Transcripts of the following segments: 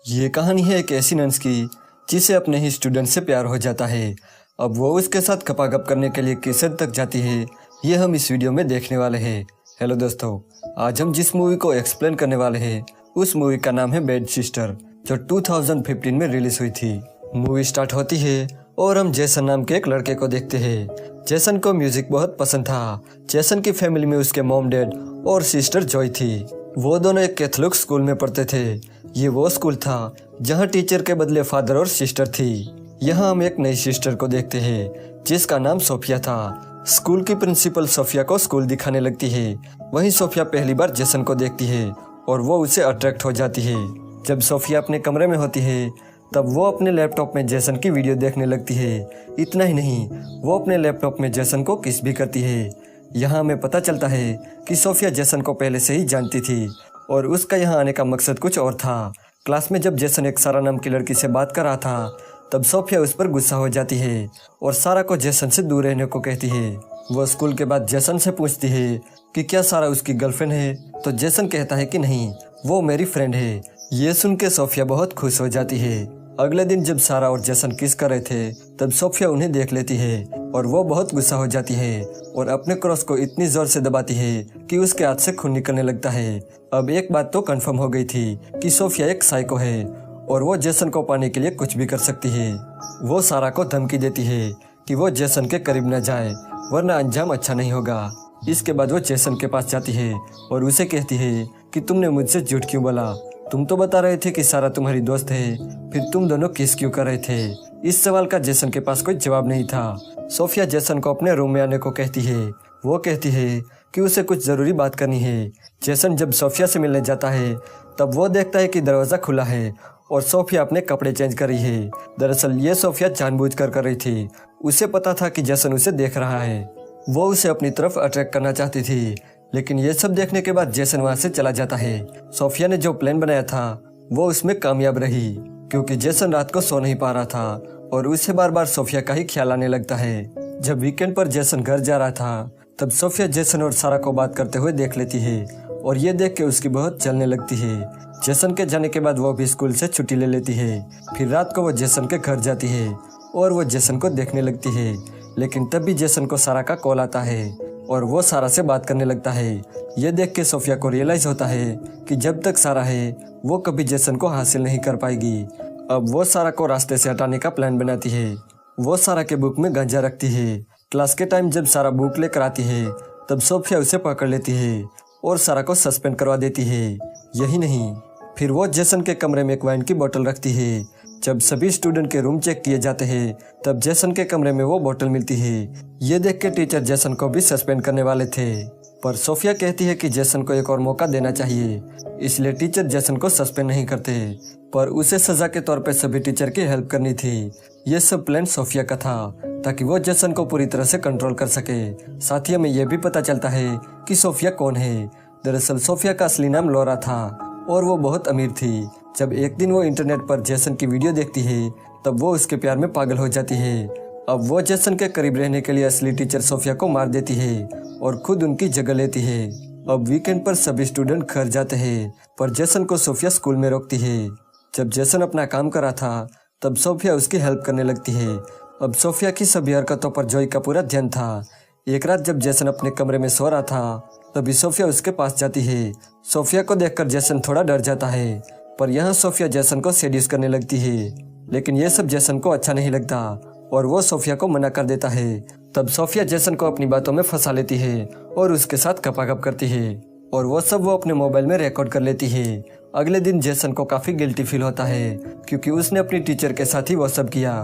ये कहानी है एक ऐसी नर्स की जिसे अपने ही स्टूडेंट से प्यार हो जाता है। अब वो उसके साथ गपागप करने के लिए किस हद तक जाती है, ये हम इस वीडियो में देखने वाले हैं। हेलो दोस्तों, आज हम जिस मूवी को एक्सप्लेन करने वाले हैं उस मूवी का नाम है बैड सिस्टर, जो 2015 में रिलीज हुई थी। मूवी स्टार्ट होती है और हम जेसन नाम के एक लड़के को देखते हैं। जेसन को म्यूजिक बहुत पसंद था। जेसन की फैमिली में उसके मॉम डैड और सिस्टर जॉय थी। वो दोनों एक कैथोलिक स्कूल में पढ़ते थे। ये वो स्कूल था जहाँ टीचर के बदले फादर और सिस्टर थी। यहाँ हम एक नई सिस्टर को देखते हैं जिसका नाम सोफिया था। स्कूल की प्रिंसिपल सोफिया को स्कूल दिखाने लगती है। वहीं सोफिया पहली बार जेसन को देखती है और वो उसे अट्रैक्ट हो जाती है। जब सोफिया अपने कमरे में होती है तब वो अपने लैपटॉप में जेसन की वीडियो देखने लगती है। इतना ही नहीं, वो अपने लैपटॉप में जेसन को किस भी करती है। यहाँ हमें पता चलता है कि सोफिया जेसन को पहले से ही जानती थी और उसका यहाँ आने का मकसद कुछ और था। क्लास में जब जेसन एक सारा नाम की लड़की से बात कर रहा था तब सोफिया उस पर गुस्सा हो जाती है और सारा को जेसन से दूर रहने को कहती है। वो स्कूल के बाद जेसन से पूछती है कि क्या सारा उसकी गर्लफ्रेंड है, तो जेसन कहता है कि नहीं, वो मेरी फ्रेंड है। ये सुन के सोफिया बहुत खुश हो जाती है। अगले दिन जब सारा और जेसन किस कर रहे थे तब सोफिया उन्हें देख लेती है और वो बहुत गुस्सा हो जाती है और अपने क्रॉस को इतनी जोर से दबाती है कि उसके हाथ से खून निकलने लगता है। अब एक बात तो कंफर्म हो गई थी कि सोफिया एक साइको है और वो जेसन को पाने के लिए कुछ भी कर सकती है। वो सारा को धमकी देती है कि वो जेसन के करीब न जाए वरना अंजाम अच्छा नहीं होगा। इसके बाद वो जेसन के पास जाती है और उसे कहती है कि तुमने मुझसे झूठ क्यों बोला, तुम तो बता रहे थे कि सारा तुम्हारी दोस्त है, फिर तुम दोनों किस क्यों कर रहे थे। इस सवाल का जेसन के पास कोई जवाब नहीं था। सोफिया जेसन को अपने रूम में आने को कहती है। वो कहती है कि उसे कुछ ज़रूरी बात करनी है। जेसन जब सोफिया से मिलने जाता है तब वो देखता है कि दरवाज़ा खुला है और सोफिया अपने कपड़े चेंज कर रही है। दरअसल ये सोफिया जानबूझकर कर रही थी। उसे पता था कि जेसन उसे देख रहा है। वो उसे अपनी तरफ अट्रैक्ट करना चाहती थी, लेकिन ये सब देखने के बाद जेसन वहाँ से चला जाता है। सोफिया ने जो प्लान बनाया था वो उसमें कामयाब रही, क्योंकि जेसन रात को सो नहीं पा रहा था और उसे बार बार सोफिया का ही ख्याल आने लगता है। जब वीकेंड पर जेसन घर जा रहा था तब सोफिया जेसन और सारा को बात करते हुए देख लेती है और ये देख के उसकी बहुत जलने लगती है। जेसन के जाने के बाद वो भी स्कूल से छुट्टी ले लेती है। फिर रात को वो जेसन के घर जाती है और वो जेसन को देखने लगती है, लेकिन तब भी जेसन को सारा का कॉल आता है और वो सारा से बात करने लगता है। ये देख के सोफिया को रियलाइज होता है कि जब तक सारा है वो कभी जेसन को हासिल नहीं कर पाएगी। अब वो सारा को रास्ते से हटाने का प्लान बनाती है। वो सारा के बुक में गांजा रखती है। क्लास के टाइम जब सारा बुक लेकर आती है तब सोफिया उसे पकड़ लेती है और सारा को सस्पेंड करवा देती है। यही नहीं, फिर वो जेसन के कमरे में एक वाइन की बोतल रखती है। जब सभी स्टूडेंट के रूम चेक किए जाते हैं तब जेसन के कमरे में वो बोतल मिलती है। ये देख के टीचर जेसन को भी सस्पेंड करने वाले थे, पर सोफिया कहती है कि जेसन को एक और मौका देना चाहिए, इसलिए टीचर जेसन को सस्पेंड नहीं करते, पर उसे सजा के तौर पे सभी टीचर की हेल्प करनी थी। ये सब प्लान सोफिया का था ताकि वो जेसन को पूरी तरह से कंट्रोल कर सके। साथ ही हमें यह भी पता चलता है कि सोफिया कौन है। दरअसल सोफिया का असली नाम लॉरा था और वो बहुत अमीर थी। जब एक दिन वो इंटरनेट पर जेसन की वीडियो देखती है तब वो उसके प्यार में पागल हो जाती है। अब वो जेसन के करीब रहने के लिए असली टीचर सोफिया को मार देती है और खुद उनकी जगह लेती है। अब वीकेंड पर सभी स्टूडेंट घर जाते हैं, पर जेसन को सोफिया स्कूल में रोकती है। जब जेसन अपना काम कर रहा था तब सोफिया उसकी हेल्प करने लगती है। अब सोफिया की सभी हरकतों पर जॉय का पूरा ध्यान था। एक रात जब जेसन अपने कमरे में सो रहा था तभी सोफिया उसके पास जाती है। सोफिया को देखकर जेसन थोड़ा डर जाता है, पर यहाँ सोफिया जेसन को सेड्यूस करने लगती है, लेकिन यह सब जेसन को अच्छा नहीं लगता और वो सोफिया को मना कर देता है। तब सोफिया जेसन को अपनी बातों में फंसा लेती है और उसके साथ गपागप करती है और वो सब वो अपने मोबाइल में रिकॉर्ड कर लेती है। अगले दिन जेसन को काफी गिल्टी फील होता है क्योंकि उसने अपनी टीचर के साथ ही वो सब किया।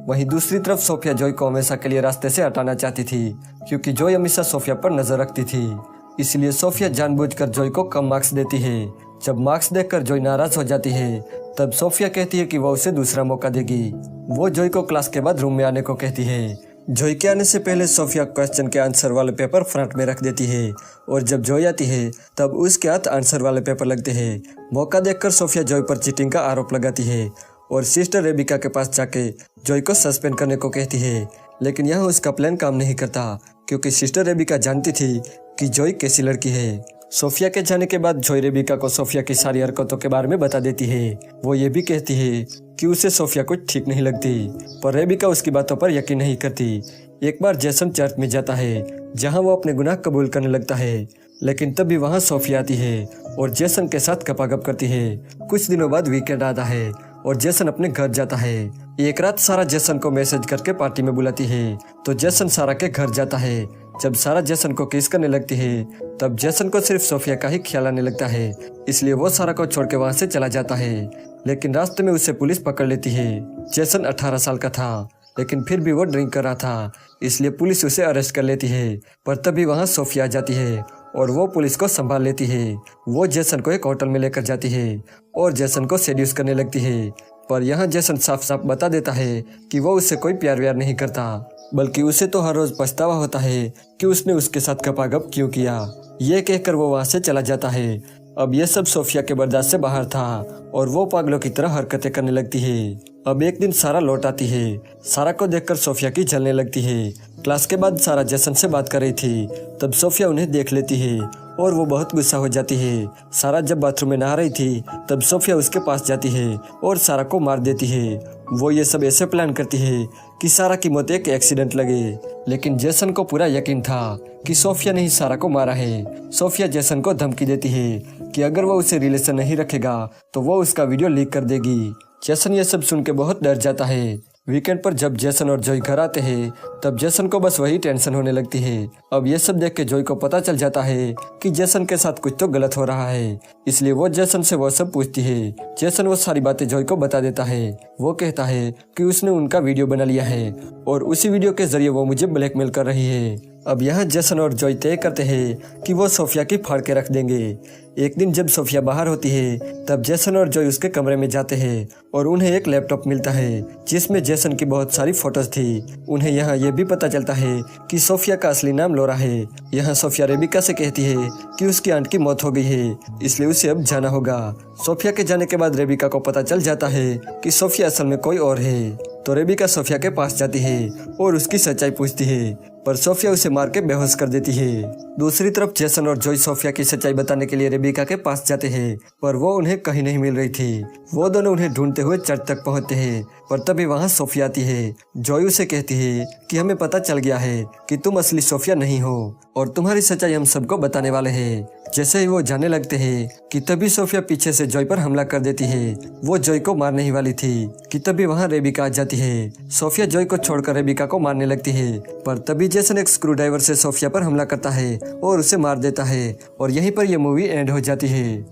वहीं दूसरी तरफ सोफिया जॉय को हमेशा के लिए रास्ते से हटाना चाहती थी, क्योंकि जॉय हमेशा सोफिया पर नजर रखती थी। इसलिए सोफिया जानबूझकर जॉय को कम मार्क्स देती है। जब मार्क्स देखकर जॉय नाराज हो जाती है तब सोफिया कहती है कि वो उसे दूसरा मौका देगी। वो जॉय को क्लास के बाद रूम में आने को कहती है। जॉय के आने से पहले सोफिया क्वेश्चन के आंसर वाले पेपर फ्रंट में रख देती है और जब जॉय आती है तब उसके हाथ आंसर वाले पेपर लगते हैं। मौका देखकर सोफिया जॉय पर चीटिंग का आरोप लगाती है और सिस्टर रेबिका के पास जाके जॉय को सस्पेंड करने को कहती है, लेकिन यहाँ उसका प्लान काम नहीं करता क्योंकि सिस्टर रेबिका जानती थी कि जॉय कैसी लड़की है। सोफिया के जाने के बाद जॉय रेबिका को सोफिया की सारी हरकतों के बारे में बता देती है। वो ये भी कहती है कि उसे सोफिया कुछ ठीक नहीं लगती, पर रेबिका उसकी बातों पर यकीन नहीं करती। एक बार जेसन चर्च में जाता है जहां वो अपने गुनाह कबूल करने लगता है, लेकिन तभी वहां सोफिया आती है और जेसन के साथ गपागप करती है। कुछ दिनों बाद वीकेंड आता है और जेसन अपने घर जाता है। एक रात सारा जेसन को मैसेज करके पार्टी में बुलाती है, तो जेसन सारा के घर जाता है। जब सारा जेसन को किस करने लगती है तब जेसन को सिर्फ सोफिया का ही ख्याल आने लगता है, इसलिए वो सारा को छोड़ के वहाँ से चला जाता है। लेकिन रास्ते में उसे पुलिस पकड़ लेती है। जेसन 18 साल का था, लेकिन फिर भी वो ड्रिंक कर रहा था, इसलिए पुलिस उसे अरेस्ट कर लेती है। पर तभी वहाँ सोफिया आ जाती है और वो पुलिस को संभाल लेती है। वो जेसन को एक होटल में लेकर जाती है और जेसन को सेड्यूस करने लगती है। पर यहाँ जेसन साफ साफ बता देता है कि वो उससे कोई प्यार व्यार नहीं करता, बल्कि उसे तो हर रोज पछतावा होता है कि उसने उसके साथ गपागप क्यों किया। ये कहकर वो वहाँ से चला जाता है। अब ये सब सोफिया के बर्दाश्त से बाहर था और वो पागलों की तरह हरकतें करने लगती है। अब एक दिन सारा लौट आती है। सारा को देखकर सोफिया की जलने लगती है। क्लास के बाद सारा जेसन से बात कर रही थी, तब सोफिया उन्हें देख लेती है और वो बहुत गुस्सा हो जाती है। सारा जब बाथरूम में नहा रही थी तब सोफिया उसके पास जाती है और सारा को मार देती है। वो ये सब ऐसे प्लान करती है कि सारा की मौत एक एक्सीडेंट लगे, लेकिन जेसन को पूरा यकीन था कि सोफिया ने ही सारा को मारा है। सोफिया जेसन को धमकी देती है कि अगर वो उसे रिलेशन नहीं रखेगा तो वो उसका वीडियो लीक कर देगी। जेसन ये सब सुन के बहुत डर जाता है। वीकेंड पर जब जेसन और जॉय घर आते हैं तब जेसन को बस वही टेंशन होने लगती है। अब ये सब देख के जॉय को पता चल जाता है कि जेसन के साथ कुछ तो गलत हो रहा है, इसलिए वो जेसन से वो सब पूछती है। जेसन वो सारी बातें जॉय को बता देता है। वो कहता है कि उसने उनका वीडियो बना लिया है और उसी वीडियो के जरिए वो मुझे ब्लैकमेल कर रही है। अब यहाँ जेसन और जॉय तय करते हैं कि वो सोफिया की फाड़ के रख देंगे। एक दिन जब सोफिया बाहर होती है तब जेसन और जॉय उसके कमरे में जाते हैं और उन्हें एक लैपटॉप मिलता है जिसमें जेसन की बहुत सारी फोटोज थी। उन्हें यहाँ ये भी पता चलता है कि सोफिया का असली नाम लोरा है। यहाँ सोफिया रेबिका से कहती है कि उसकी आंट की मौत हो गई है, इसलिए उसे अब जाना होगा। सोफिया के जाने के बाद रेबिका को पता चल जाता है कि सोफिया असल में कोई और है, तो रेबिका सोफिया के पास जाती है और उसकी सच्चाई पूछती है, पर सोफिया उसे मार के बेहोश कर देती है। दूसरी तरफ जेसन और जॉय सोफिया की सच्चाई बताने के लिए रेबिका के पास जाते हैं, पर वो उन्हें कहीं नहीं मिल रही थी। वो दोनों उन्हें ढूंढते हुए चर्च तक पहुंचते हैं, पर तभी वहां सोफिया आती है। जॉय उसे कहती है कि हमें पता चल गया है कि तुम असली सोफिया नहीं हो और तुम्हारी सच्चाई हम सबको बताने वाले हैं। जैसे ही वो जाने लगते हैं कि तभी सोफिया पीछे से जॉय पर हमला कर देती है। वो जॉय को मारने ही वाली थी कि तभी वहाँ रेबिका आ जाती है। सोफिया जॉय को छोड़कर रेबिका को मारने लगती है, पर तभी जेसन एक स्क्रू ड्राइवर से सोफिया पर हमला करता है और उसे मार देता है और यहीं पर यह मूवी एंड हो जाती है।